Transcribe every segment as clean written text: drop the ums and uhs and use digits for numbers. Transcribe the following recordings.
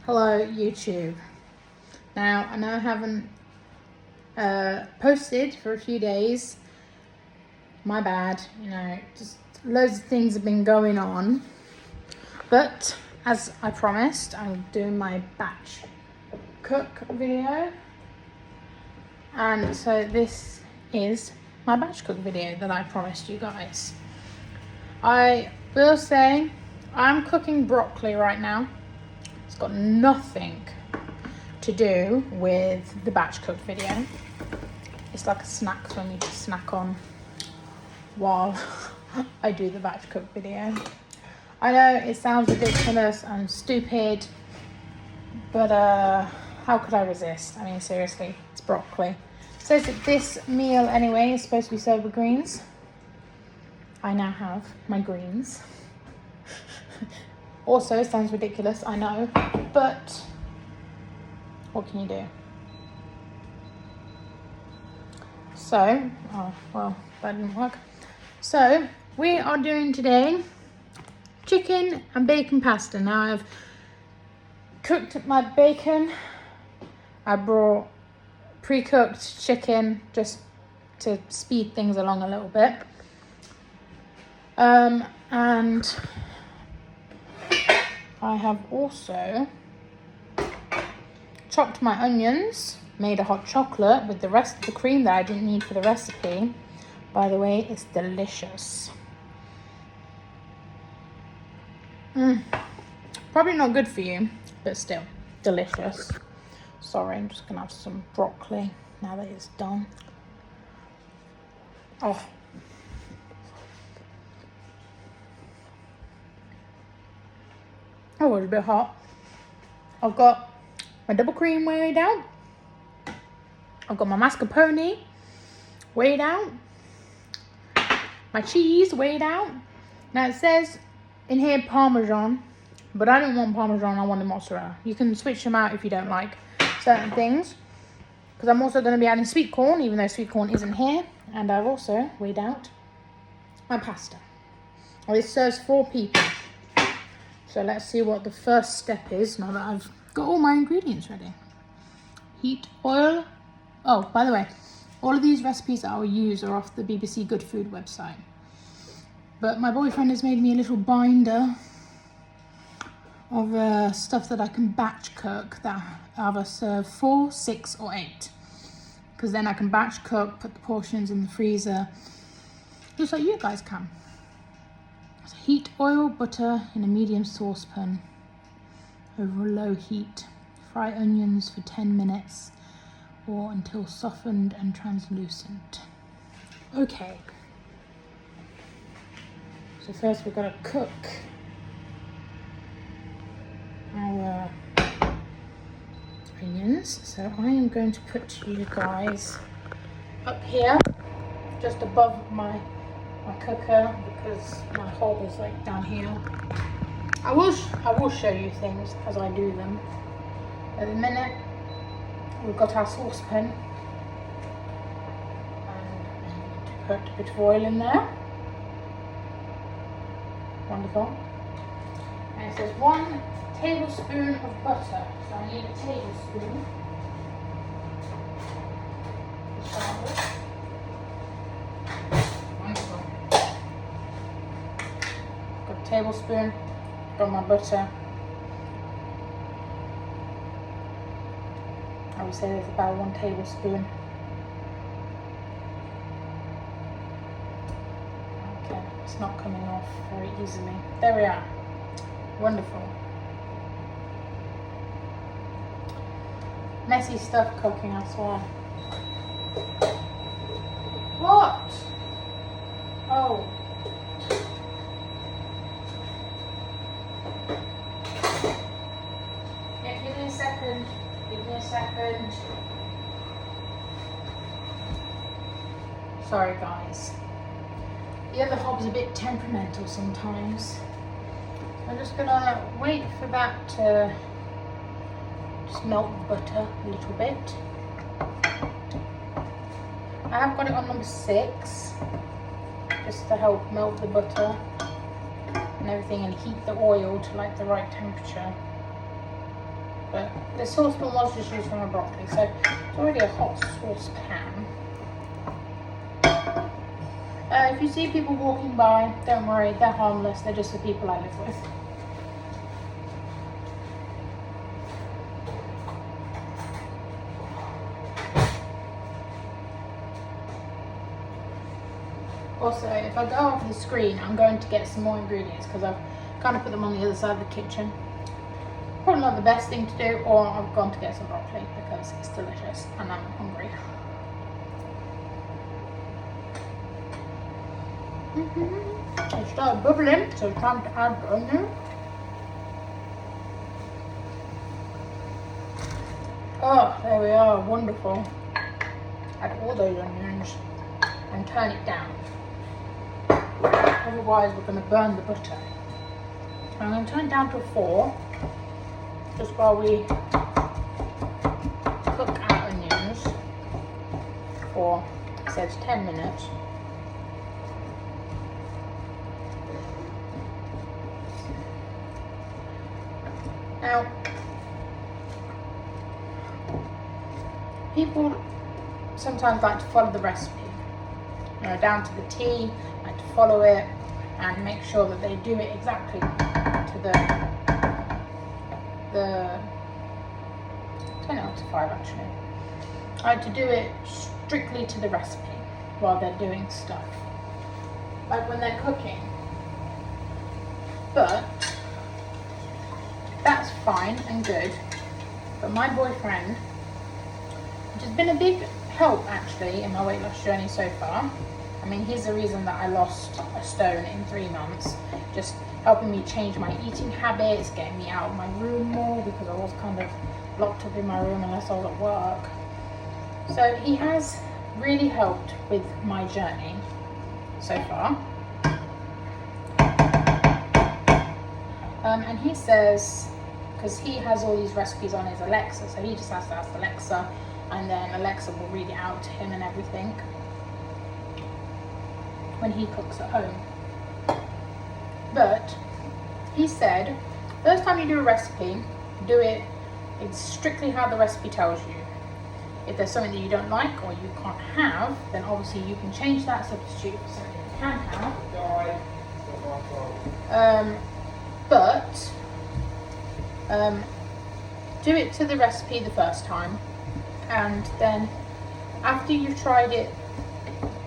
Hello YouTube. Now I know I haven't posted for a few days. My bad, just loads of things have been going on. But as I promised, I'm doing my batch cook video. And so this is my batch cook video that I promised you guys. I will say I'm cooking broccoli right now. It's got nothing to do with the batch cook video. It's like a snack for me to snack on while I do the batch cook video. I know it sounds ridiculous and stupid, but how could I resist? I mean, seriously, it's broccoli. It says that this meal anyway is supposed to be served with greens. I now have my greens. Also, it sounds ridiculous, I know, but what can you do? So, oh, well, that didn't work. So, we are doing today chicken and bacon pasta. Now, I've cooked my bacon. I brought pre-cooked chicken just to speed things along a little bit. And I have also chopped my onions, made a hot chocolate with the rest of the cream that I didn't need for the recipe. By the way, it's delicious. Probably not good for you, but still delicious. Sorry, I'm just gonna have some broccoli now that it's done. Oh. Oh, it's a bit hot. I've got my double cream weighed out. I've got my mascarpone weighed out. My cheese weighed out. Now it says in here Parmesan, but I don't want Parmesan, I want the mozzarella. You can switch them out if you don't like certain things. Because I'm also going to be adding sweet corn, even though sweet corn isn't here. And I've also weighed out my pasta. Well, this serves 4 people. So let's see what the first step is now that I've got all my ingredients ready. Heat oil. Oh, by the way, all of these recipes that I will use are off the BBC Good Food website. But my boyfriend has made me a little binder of stuff that I can batch cook that either serve 4, 6 or 8. Because then I can batch cook, put the portions in the freezer, just like you guys can. So heat oil, butter in a medium saucepan over a low heat. Fry onions for 10 minutes or until softened and translucent. Okay. So first we're going to cook our onions. So I am going to put you guys up here, just above my cooker, because my hob is like down here. I will show you things as I do them. At the minute, we've got our saucepan, and put a bit of oil in there. Wonderful. And it says 1 tablespoon of butter. So I need a tablespoon. Wonderful. Got a tablespoon. Got my butter. I would say there's about 1 tablespoon. Okay, it's not coming off very easily. There we are. Wonderful. Messy stuff cooking, I swear. What? Oh. Yeah, give me a second. Give me a second. Sorry guys. The other hob's a bit temperamental sometimes. I'm just gonna wait for that to just melt the butter a little bit. I have got it on number 6, just to help melt the butter and everything and heat the oil to like the right temperature. But the saucepan was just used for my broccoli, so it's already a hot saucepan. If you see people walking by, don't worry, they're harmless. They're just the people I live with. Also, if I go off the screen, I'm going to get some more ingredients because I've kind of put them on the other side of the kitchen. Probably not the best thing to do, or I've gone to get some broccoli because it's delicious and I'm hungry. It started bubbling, so it's time to add the onion. Oh, there we are, wonderful. Add all those onions and turn it down. Otherwise we're going to burn the butter. I'm going to turn it down to 4, just while we cook our onions for, it says 10 minutes. Now, people sometimes like to follow the recipe, you know, down to the T, like to follow it and make sure that they do it exactly to the 10 out of 5 actually. I like to do it strictly to the recipe while they're doing stuff, like when they're cooking. But that's fine and good. But my boyfriend, which has been a big help actually in my weight loss journey so far. I mean, he's the reason that I lost a stone in 3 months, just helping me change my eating habits, getting me out of my room more because I was kind of locked up in my room unless I was at work. So he has really helped with my journey so far. And he says, because he has all these recipes on his Alexa, so he just has to ask Alexa, and then Alexa will read it out to him and everything when he cooks at home. But he said, first time you do a recipe, do it strictly how the recipe tells you. If there's something that you don't like or you can't have, then obviously you can change that, substitute for something you can have. But do it to the recipe the first time, and then after you've tried it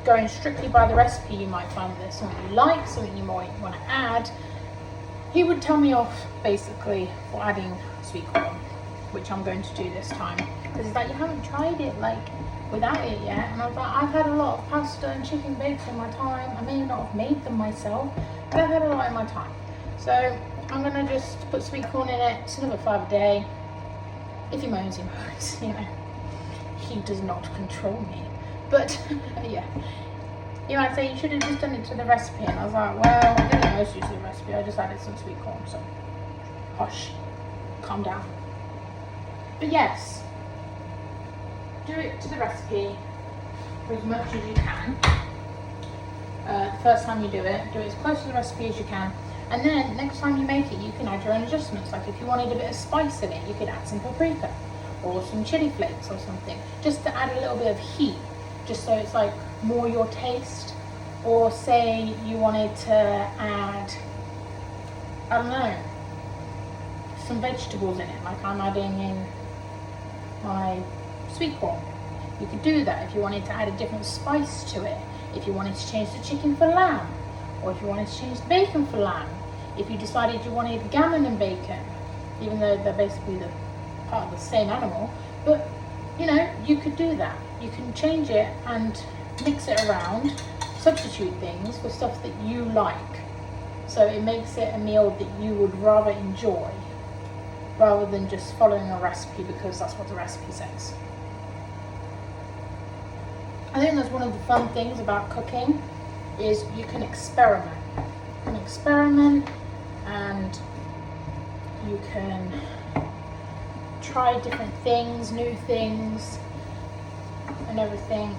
going strictly by the recipe, you might find that there's something you like, something you might want to add. He would tell me off basically for adding sweet corn, which I'm going to do this time, because he's like, you haven't tried it like without it yet. And I was like, I've had a lot of pasta and chicken bakes in my time. I may not have made them myself, but I've had a lot in my time. So I'm going to just put sweet corn in it. It's another 5 a day. If he moans, he moans, you know. He does not control me. But yeah, you might say you should have just done it to the recipe. And I was like, well, I didn't most use the recipe. I just added some sweet corn. So hush, calm down. But yes, do it to the recipe for as much as you can. The first time you do it as close to the recipe as you can. And then next time you make it, you can add your own adjustments. Like if you wanted a bit of spice in it, you could add some paprika or some chili flakes or something, just to add a little bit of heat, just so it's like more your taste. Or say you wanted to add, I don't know, some vegetables in it, like I'm adding in my sweet corn. You could do that if you wanted to add a different spice to it. If you wanted to change the chicken for lamb, or if you wanted to change the bacon for lamb. If you decided you wanted gammon and bacon, even though they're basically the part of the same animal, but you know, you could do that. You can change it and mix it around, substitute things for stuff that you like. So it makes it a meal that you would rather enjoy, rather than just following a recipe because that's what the recipe says. I think that's one of the fun things about cooking, is you can experiment. You can experiment and you can try different things, new things and everything.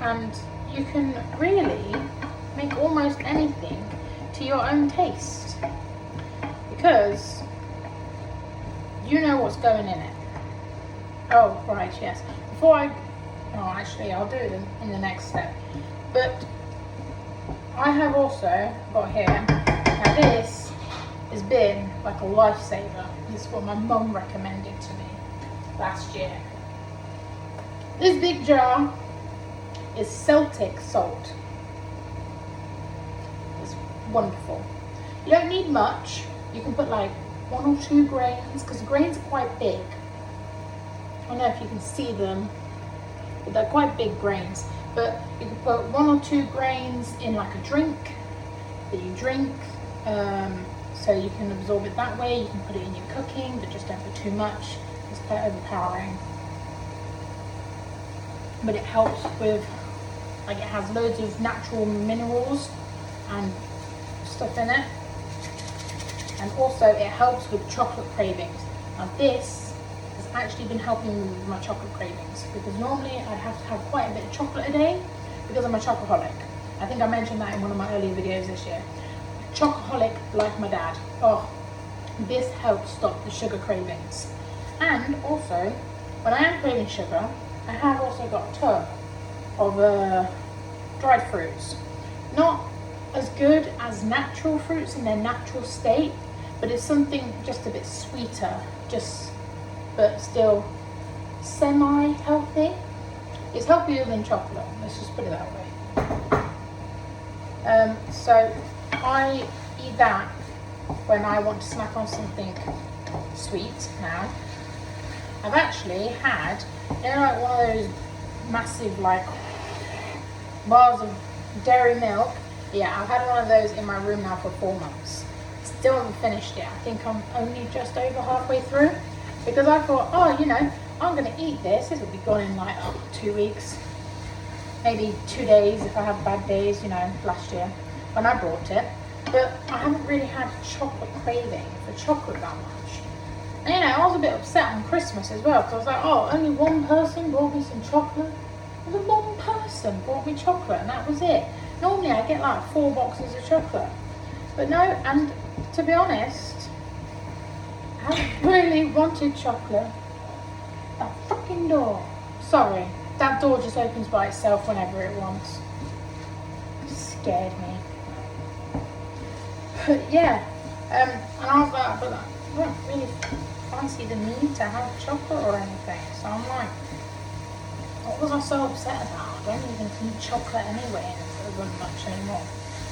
And you can really make almost anything to your own taste, because you know what's going in it. Oh, right, yes. Before I, oh, actually, I'll do it in the next step. But I have also got here, now this has been like a lifesaver. This is what my mum recommended to me last year. This big jar is Celtic salt. It's wonderful. You don't need much. You can put like 1 or 2 grains, because the grains are quite big. I don't know if you can see them, but they're quite big grains. But you can put 1 or 2 grains in like a drink that you drink, so you can absorb it that way. You can put it in your cooking, but just don't put too much. It's quite overpowering. But it helps with, like, it has loads of natural minerals and stuff in it. And also it helps with chocolate cravings. Now this has actually been helping me with my chocolate cravings, because normally I have to have quite a bit of chocolate a day because I'm a chocoholic. I think I mentioned that in one of my earlier videos this year. Chocoholic like my dad. Oh, this helps stop the sugar cravings. And also, when I am craving sugar, I have also got a tub of dried fruits. Not as good as natural fruits in their natural state, but it's something just a bit sweeter, but still semi-healthy. It's healthier than chocolate, let's just put it that way. So I eat that when I want to snack on something sweet now. I've actually had, you know, like one of those massive like bars of dairy milk. Yeah, I've had one of those in my room now for 4 months. Still haven't finished it. I think I'm only just over halfway through, because I thought, oh, you know, I'm going to eat this. This will be gone in like 2 weeks, maybe 2 days if I have bad days, you know, last year when I brought it. But I haven't really had chocolate craving for chocolate that much. And, you know, I was a bit upset on Christmas as well, because I was like, oh, only one person brought me some chocolate. Only one person brought me chocolate, and that was it. Normally I get like 4 boxes of chocolate. But no, and to be honest, I really wanted chocolate. That fucking door. Sorry, that door just opens by itself whenever it wants. It scared me. But yeah, and I was like, but I don't really fancy the need to have chocolate or anything. So I'm like, what was I so upset about? I don't even eat chocolate anyway, and it wasn't much anymore.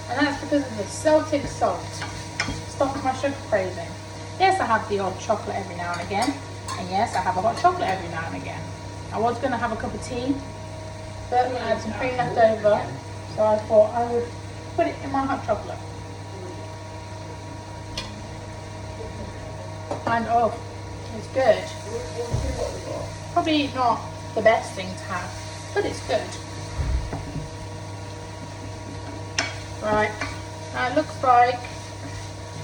And that's because of the Celtic salt. Stops my sugar craving. Yes, I have the odd chocolate every now and again. And yes, I have a hot chocolate every now and again. I was going to have a cup of tea, but I had some cream left over, so I thought I would put it in my hot chocolate. And oh, it's good. Probably not the best thing to have, but it's good. Right, now it looks like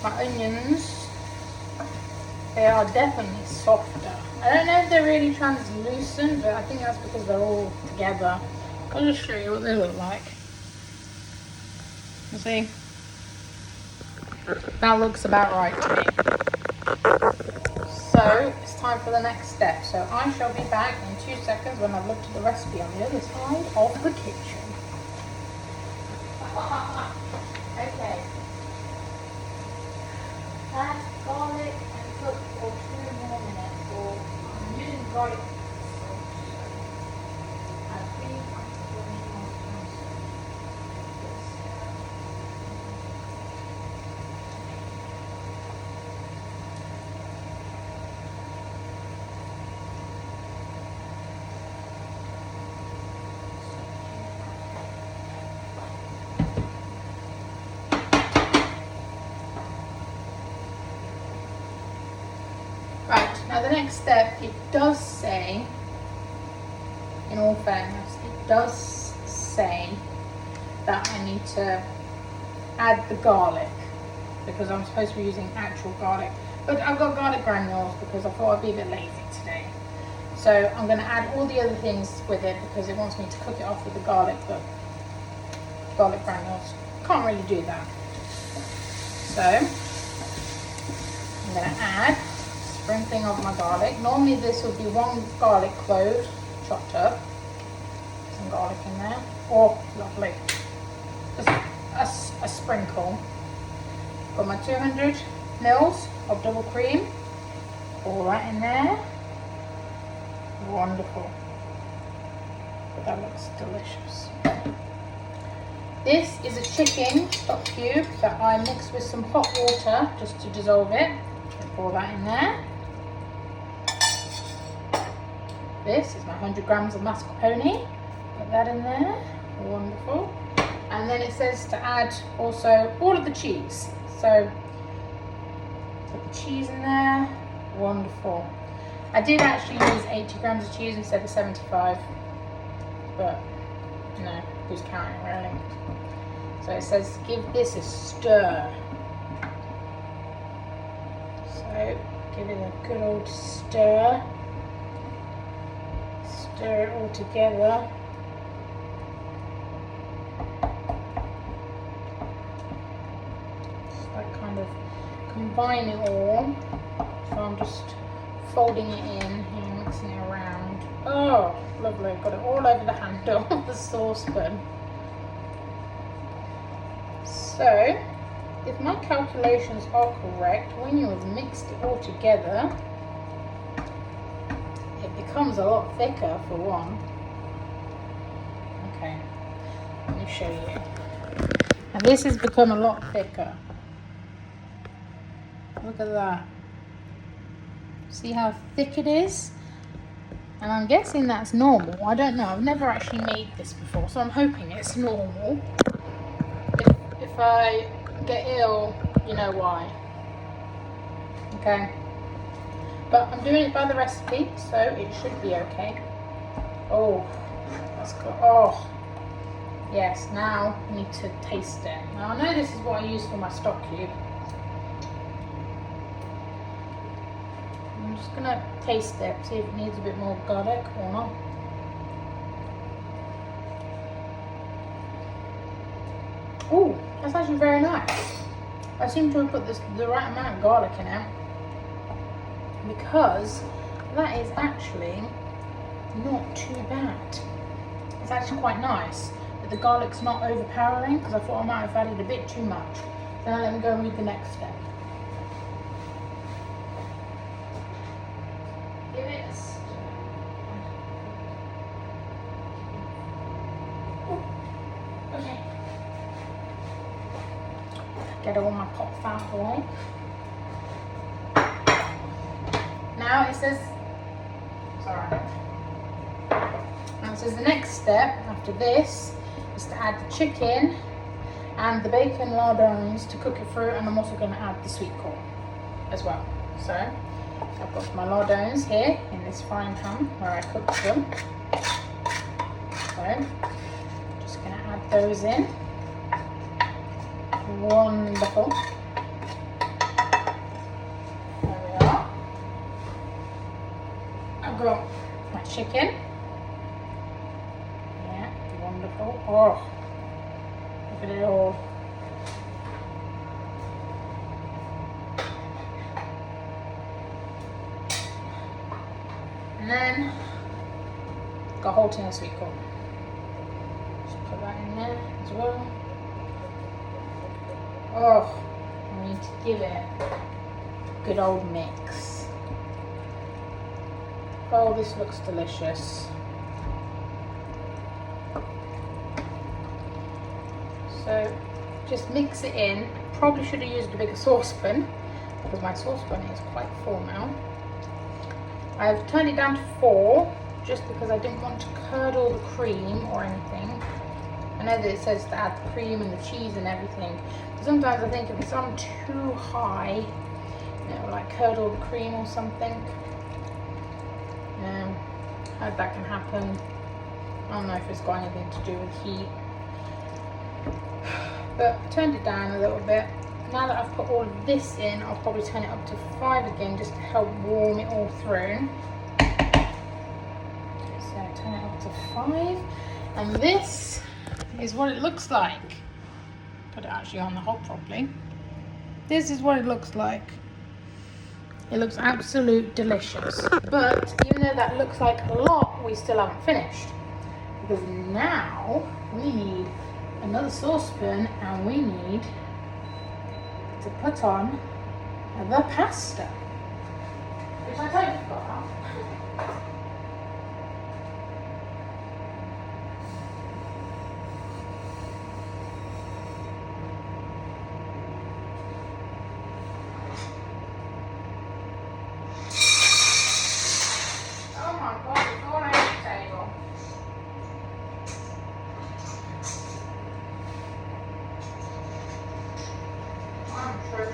my onions, they are definitely softer. I don't know if they're really translucent, but I think that's because they're all together. I'll just show you what they look like. You see? That looks about right to me. So it's time for the next step. So I shall be back in 2 seconds when I've looked at the recipe on the other side of the kitchen. Okay. Add garlic and cook for 2 more minutes, or I'm using garlic salt. Add 3 tablespoons Right, now the next step, it does say, in all fairness, it does say that I need to add the garlic, because I'm supposed to be using actual garlic. But I've got garlic granules because I thought I'd be a bit lazy today. So I'm going to add all the other things with it because it wants me to cook it off with the garlic, but garlic granules can't really do that. So I'm going to add Sprinkling of my garlic. Normally this would be 1 garlic clove chopped up. Some garlic in there. Oh, lovely. Just a sprinkle. Got my 200 mils of double cream. Pour that in there. Wonderful. But that looks delicious. This is a chicken stock cube that I mixed with some hot water just to dissolve it. Pour that in there. This is my 100 grams of mascarpone. Put that in there. Wonderful. And then it says to add also all of the cheese. So put the cheese in there. Wonderful. I did actually use 80 grams of cheese instead of 75, but no, who's counting really? So it says give this a stir. So give it a good old stir. Stir it all together. Just like kind of combine it all. So I'm just folding it in and mixing it around. Oh, lovely. Got it all over the handle of the saucepan. So, if my calculations are correct, when you have mixed it all together, it becomes a lot thicker for one. Okay, let me show you. And this has become a lot thicker. Look at that. See how thick it is? And I'm guessing that's normal. I don't know. I've never actually made this before, so I'm hoping it's normal. If I get ill, you know why. Okay. But I'm doing it by the recipe, so it should be okay. Oh, that's good. Oh, yes. Now I need to taste it. Now I know this is what I use for my stock cube. I'm just gonna taste it, see if it needs a bit more garlic or not. Oh, that's actually very nice. I seem to have put the right amount of garlic in it, because that is actually not too bad. It's actually quite nice, but the garlic's not overpowering, because I thought I might have added a bit too much. So now let me go read the next step. Give it a stir. Okay. Get all my pot fat away. Now it says, now it says the next step after this is to add the chicken and the bacon lardons to cook it through, and I'm also going to add the sweet corn as well. So I've got my lardons here in this frying pan where I cooked them. So just going to add those in. Wonderful. There we are. I've got my chicken. Yeah, wonderful. Oh, look at it all. And then got a whole tin of sweet corn. Just put that in there as well. Oh, I need to give it a good old mix. Oh, this looks delicious. So just mix it in. Probably should have used a bigger saucepan, because my saucepan is quite full now. I've turned it down to 4 just because I didn't want to curdle the cream or anything. I know that it says to add the cream and the cheese and everything. But sometimes I think if it's on too high, it will like curdle the cream or something. How that can happen. I don't know if it's got anything to do with heat. But I turned it down a little bit. Now that I've put all of this in, I'll probably turn it up to 5 again just to help warm it all through. So turn it up to 5. And this is what it looks like. Put it actually on the hob properly. This is what it looks like. It looks absolute delicious. But even though that looks like a lot, we still haven't finished. Because now we need another saucepan and we need to put on the pasta. Which I totally forgot about. Oh my god, it's all over the table. I'm sure.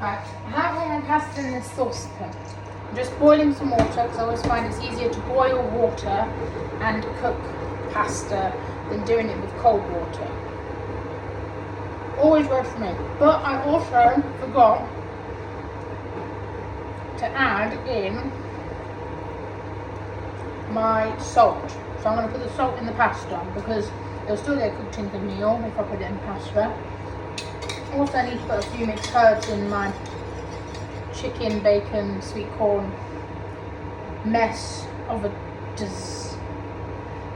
Right, I have all my pasta in this saucepan. I'm just boiling some water because I always find it's easier to boil water and cook pasta than doing it with cold water. Always works for me. But I also forgot to add in my salt. So I'm going to put the salt in the pasta because it'll still get cooked in the meal if I put it in pasta. Also, I need to put a few mixed herbs in my chicken, bacon, sweet corn mess of a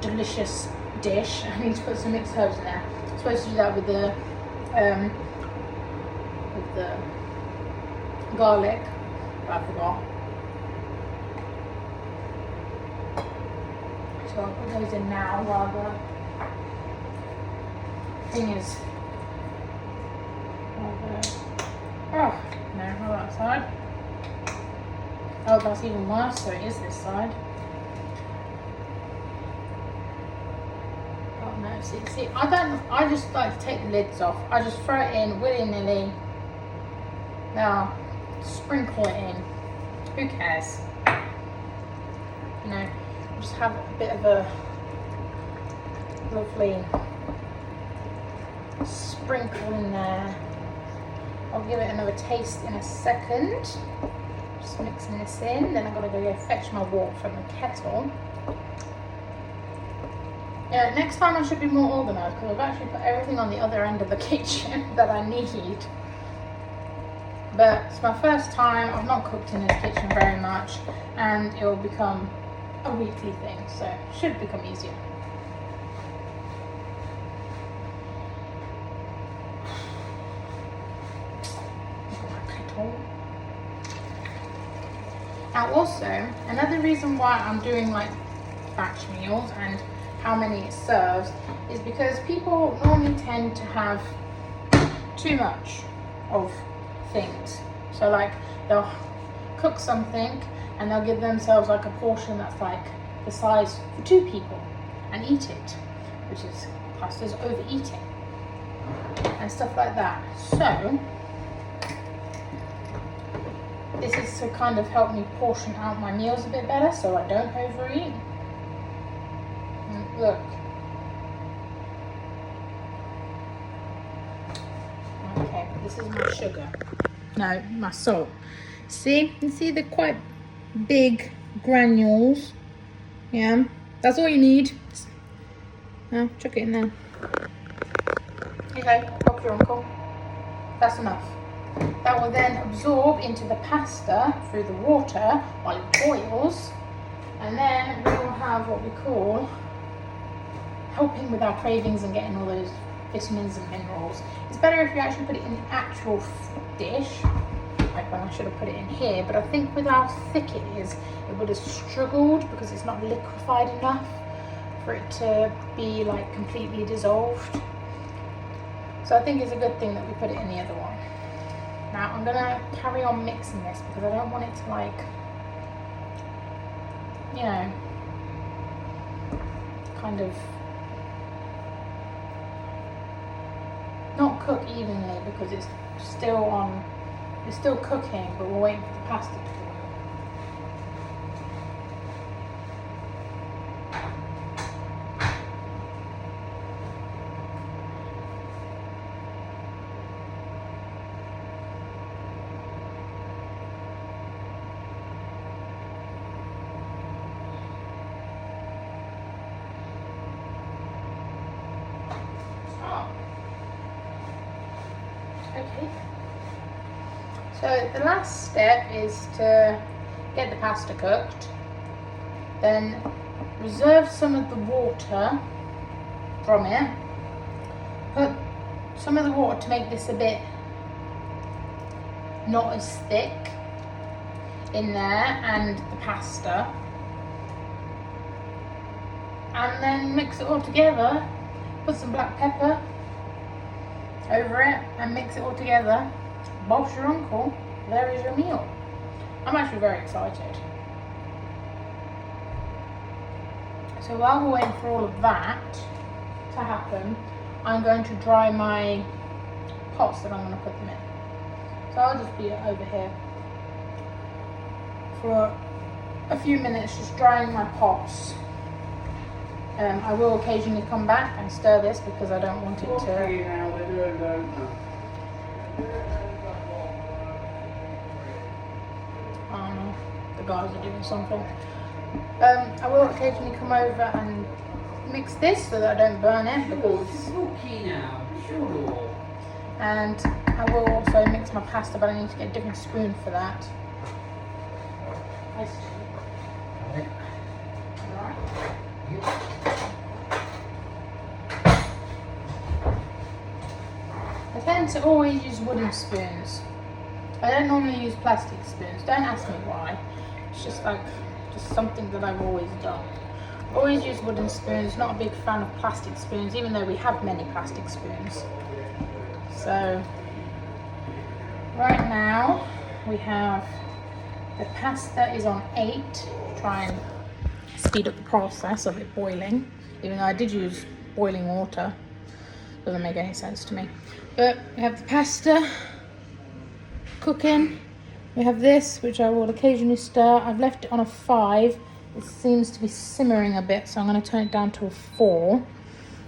delicious dish. I need to put some mixed herbs in there. I'm supposed to do that with the garlic, but I forgot. So I'll put those in now while the thing is. Oh, no, not that side. Oh, that's even worse, so it is this side. Oh no, see, I just like to take the lids off. I just throw it in willy-nilly. Now, sprinkle it in. Who cares? You know, just have a bit of a lovely sprinkle in there. I'll give it another taste in a second. Just mixing this in. Then I've got to go fetch my water from the kettle. Yeah, next time I should be more organised because I've actually put everything on the other end of the kitchen that I need. But it's my first time. I've not cooked in this kitchen very much, and it will become a weekly thing, so it should become easier. Now also, another reason why I'm doing like batch meals and how many it serves is because people normally tend to have too much of things. So like they'll cook something and they'll give themselves like a portion that's like the size for 2 people and eat it, which is classed as overeating and stuff like that. So this is to kind of help me portion out my meals a bit better so I don't overeat. And look. Okay, this is my sugar. No, my salt. See? You see the quite big granules? Yeah, that's all you need. Now, chuck it in there. Okay, rock your uncle. That's enough. That will then absorb into the pasta through the water while it boils, and then we will have what we call helping with our cravings and getting all those vitamins and minerals. It's better if you actually put it in the actual dish, like when I should have put it in here, but I think with how thick it is, it would have struggled because it's not liquefied enough for it to be like completely dissolved. So I think it's a good thing that we put it in the other one. Now I'm gonna carry on mixing this because I don't want it to like, you know, kind of not cook evenly because it's still cooking, but we're waiting for the pasta to boil. Okay. So the last step is to get the pasta cooked. Then reserve some of the water from it. Put some of the water to make this a bit not as thick in there, and the pasta. And then mix it all together. Put some black pepper over it and mix it all together. Bob's your uncle. There is your meal. I'm actually very excited. So while we're waiting for all of that to happen, I'm going to dry my pots that I'm going to put them in. So I'll just be over here for a few minutes just drying my pots. I will occasionally come back and stir this because I don't want it to... The guys are doing something. I will occasionally come over and mix this so that I don't burn it. And I will also mix my pasta, but I need to get a different spoon for that. I tend to always use wooden spoons. I don't normally use plastic spoons. Don't ask me why. It's just something that I've always done. Always use wooden spoons. Not a big fan of plastic spoons, even though we have many plastic spoons. So right now we have the pasta is on 8. Try and speed up the process of it boiling, even though I did use boiling water. Doesn't make any sense to me. But we have the pasta cooking. We have this, which I will occasionally stir. I've left it on a 5. It seems to be simmering a bit, so I'm going to turn it down to a 4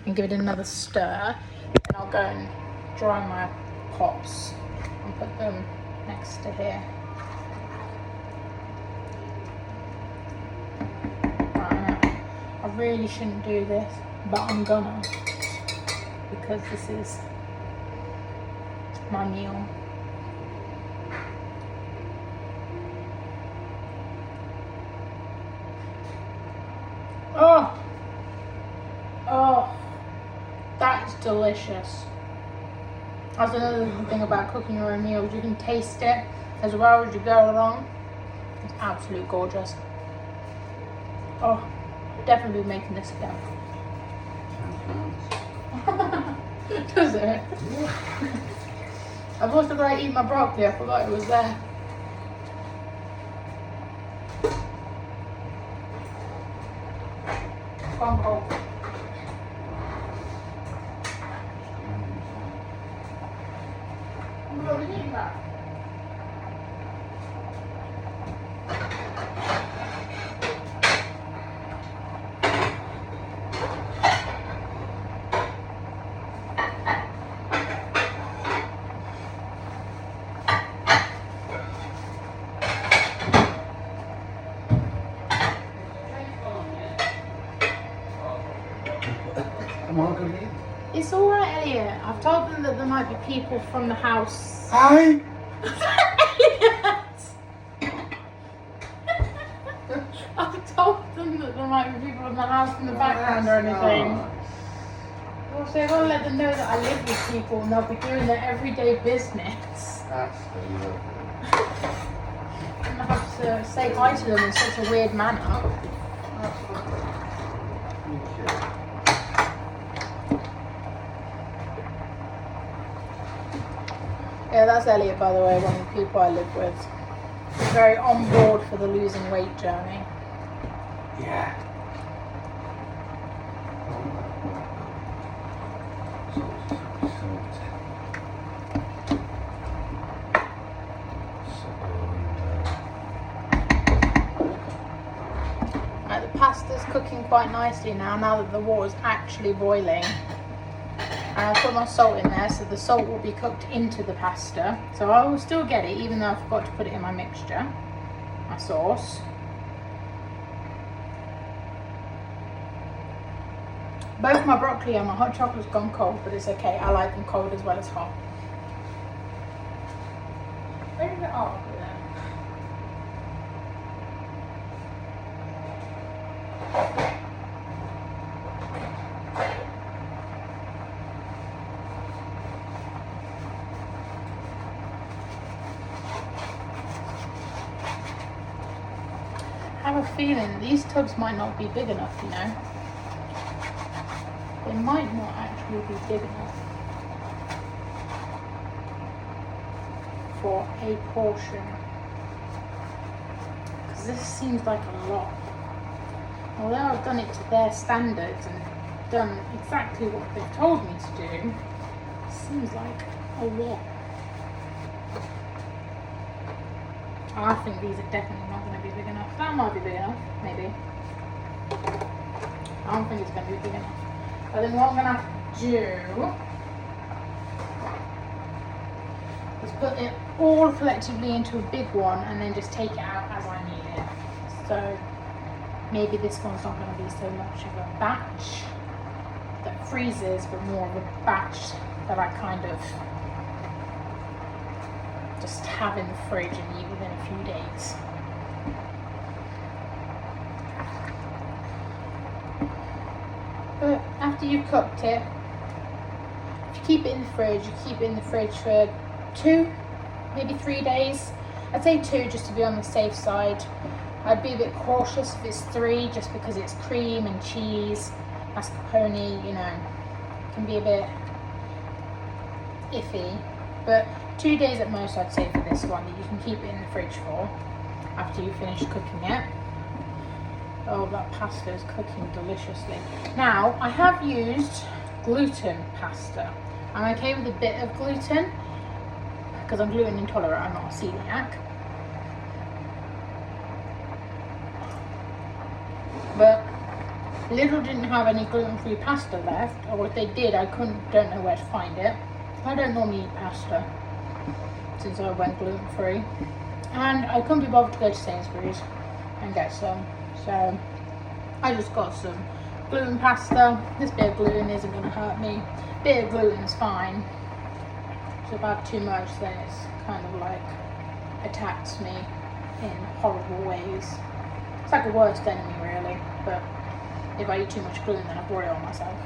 and give it another stir. And I'll go and dry my pots and put them next to here. I really shouldn't do this, but I'm gonna, because this is my meal. Oh, that is delicious. That's another thing about cooking your own meals. You can taste it as well as you go along. It's absolutely gorgeous. Oh, definitely be making this again. Does it? I've also got to eat my broccoli. I forgot it was there. Cold. It's alright, Elliot. I've told them that there might be people from the house. Hi! Elliot! I've told them that there might be people in the house in the background or anything. Also, I've got to let them know that I live with people and they'll be doing their everyday business. That's lovely. And I have to say hi to them in such a weird manner. Yeah, that's Elliot, by the way, one of the people I live with. He's very on board for the losing weight journey. Yeah. The pasta's cooking quite nicely now that the water's actually boiling. And I put my salt in there, so the salt will be cooked into the pasta. So I will still get it, even though I forgot to put it in my mixture, my sauce. Both my broccoli and my hot chocolate's gone cold, but it's okay. I like them cold as well as hot. Where is it? Oh, there. I have a feeling these tubs might not be big enough, you know. They might not actually be big enough for a portion. Because this seems like a lot. Although I've done it to their standards and done exactly what they've told me to do, it seems like a lot. I think these are definitely not going to be big enough. That might be big enough, maybe. I don't think it's going to be big enough. But then what I'm going to have to do is put it all collectively into a big one and then just take it out as I need it. So maybe this one's not going to be so much of a batch that freezes, but more of a batch that I kind of just have in the fridge and eat within a few days. But after you've cooked it, if you keep it in the fridge, you keep it in the fridge for 2, maybe 3 days. I'd say 2 just to be on the safe side. I'd be a bit cautious if it's 3 just because it's cream and cheese, mascarpone, you know, can be a bit iffy. But 2 days at most I'd say for this one that you can keep it in the fridge for after you finish cooking it. Oh, that pasta is cooking deliciously. Now, I have used gluten pasta. I'm okay with a bit of gluten because I'm gluten intolerant, I'm not a celiac. But Lidl didn't have any gluten-free pasta left, or if they did, I don't know where to find it. I don't normally eat pasta since I went gluten-free, and I couldn't be bothered to go to Sainsbury's and get some, so I just got some gluten pasta. This bit of gluten isn't going to hurt me. Bit of gluten's fine. So if I have too much, then it's kind of like attacks me in horrible ways. It's like a worst enemy really, but if I eat too much gluten, then I brought it on myself.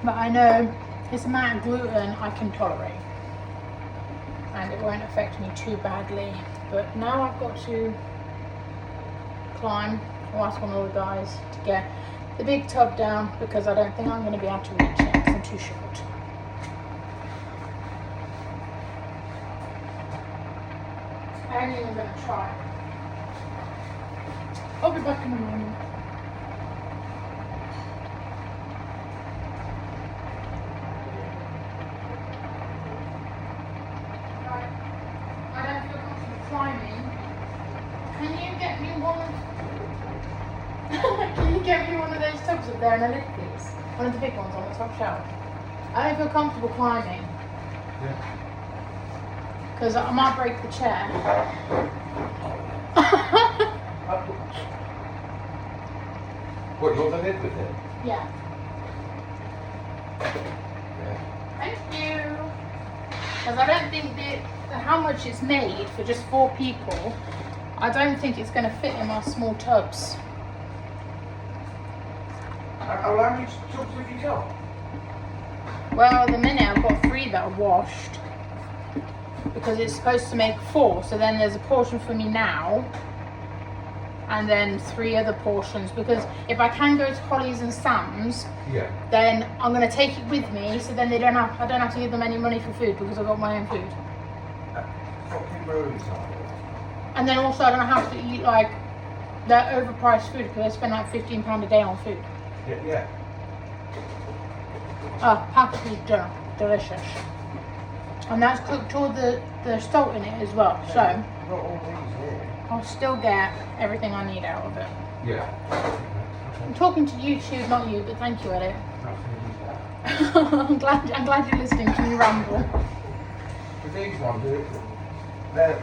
But I know this amount of gluten I can tolerate and it won't affect me too badly. But now I've got to climb or ask one of the guys to get the big tub down because I don't think I'm going to be able to reach it because I'm too short. I ain't even going to try. I'll be back in a moment. I don't feel comfortable climbing. Can you get me one? Can you get me one of those tubs up there in a lift, please? One of the big ones on the top shelf. I don't feel comfortable climbing. Yeah. Because I might break the chair. What, you want to live with it? Yeah. Yeah. Thank you. Because I don't think how much it's made for just 4 people, I don't think it's going to fit in my small tubs. How many tubs have you got? Well, at the minute I've got 3 that are washed. Because it's supposed to make 4, so then there's a portion for me now. And then 3 other portions, because if I can go to Holly's and Sam's, Yeah. then I'm going to take it with me, so then I don't have to give them any money for food because I've got my own food. Fucking ruins are And then also I don't have to eat like that overpriced food because I spend like £15 a day on food. Yeah, yeah. Oh, paprika's delicious. And that's cooked all the salt in it as well, so I've got all these here. I'll still get everything I need out of it. Yeah. I'm talking to YouTube, not you, but thank you, Elliot. Not gonna use that. I'm glad you're listening to me ramble. But these ones, they're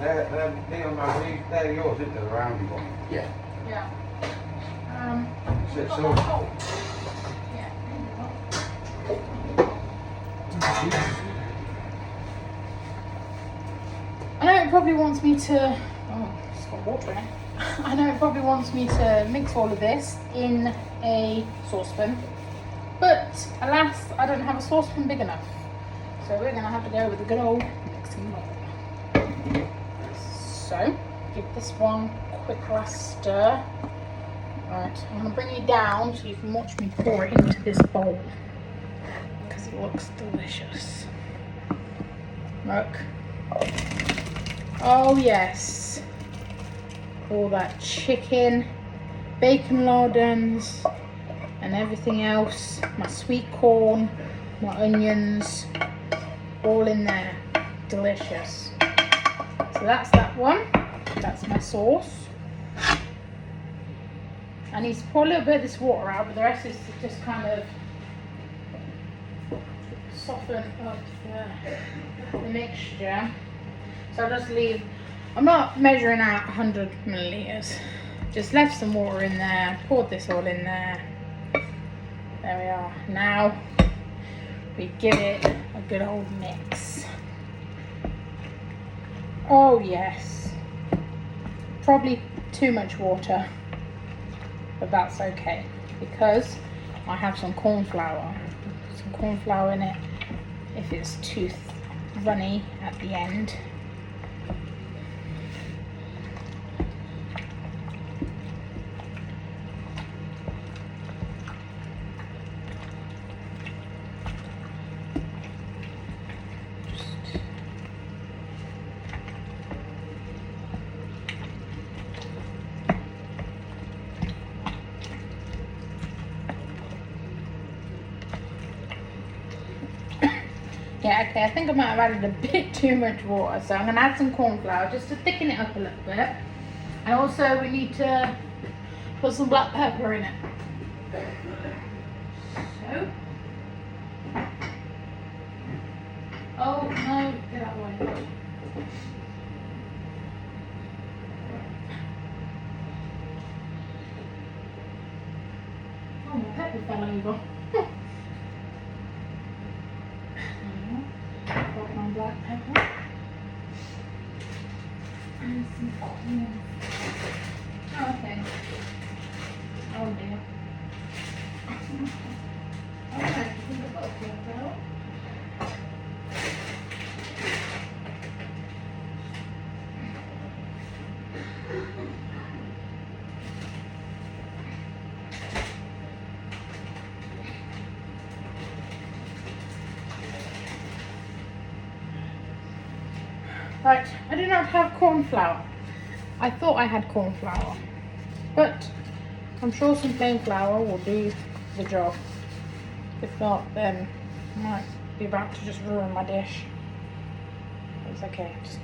they're yours, isn't they? The roundy one. Yeah. Yeah. So, Yeah. probably wants me to, oh, it's got water in it. I know it probably wants me to mix all of this in a saucepan, but alas, I don't have a saucepan big enough. So we're gonna have to go with the good old mixing bowl. So, give this one a quick last stir. Right, I'm gonna bring you down so you can watch me pour it into this bowl, because it looks delicious. Look. Oh yes. All that chicken, bacon lardons, and everything else. My sweet corn, my onions, all in there. Delicious. So that's that one. That's my sauce. I need to pour a little bit of this water out, but the rest is to just kind of soften up the mixture. So I'll just leave, I'm not measuring out 100 milliliters. Just left some water in there, poured this all in there. There we are. Now we give it a good old mix. Oh yes. Probably too much water, but that's okay because I have some corn flour. Put some corn flour in it if it's too runny at the end. Yeah, okay, I think I might have added a bit too much water, so I'm going to add some corn flour just to thicken it up a little bit. And also we need to put some black pepper in it. So. Oh no, get out of the way. Oh, my pepper fell over. Got my black pepper and some corn. Oh, okay. Oh dear. Okay, think about it now. Right, I do not have corn flour. I thought I had corn flour, but I'm sure some plain flour will do the job. If not, then I might be about to just ruin my dish. It's okay, just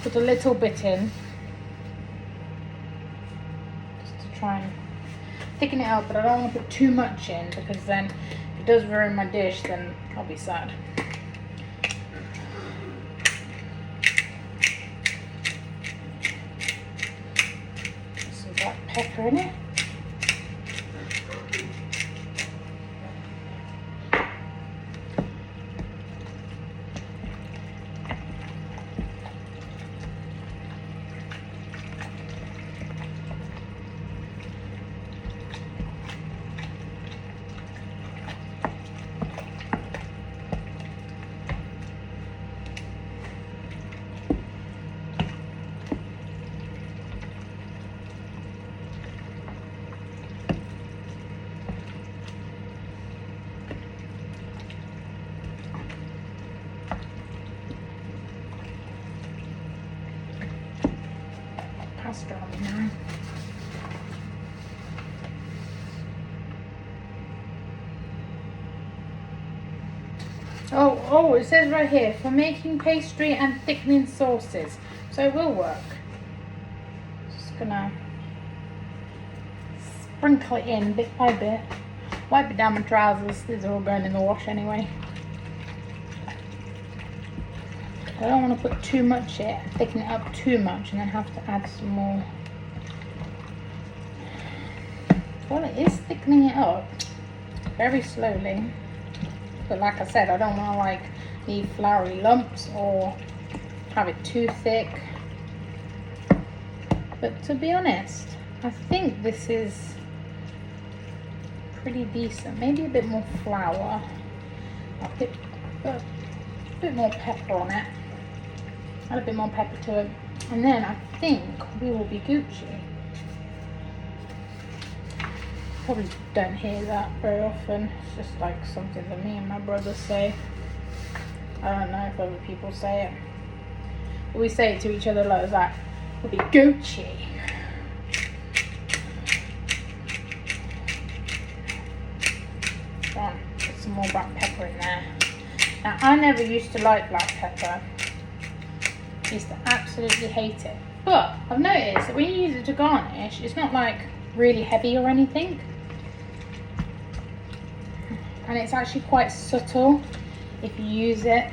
put a little bit in, just to try and thicken it up, but I don't want to put too much in because then if it does ruin my dish, then I'll be sad. Pepper in it. Pasta on now. Oh, it says right here, for making pastry and thickening sauces. So it will work. Just gonna sprinkle it in bit by bit. Wipe it down my trousers, these are all going in the wash anyway. I don't want to put too much in, thicken it up too much and then have to add some more. Well, it is thickening it up very slowly. But like I said, I don't want to like leave floury lumps or have it too thick. But to be honest, I think this is pretty decent. Maybe a bit more flour. I'll put a bit more pepper on it. Add a bit more pepper to it. And then I think we will be Gucci. Probably don't hear that very often. It's just like something that me and my brother say. I don't know if other people say it. But we say it to each other like that. We'll be Gucci. Right, put some more black pepper in there. Now, I never used to like black pepper. I used to absolutely hate it. But I've noticed that when you use it to garnish, it's not like really heavy or anything. And it's actually quite subtle if you use it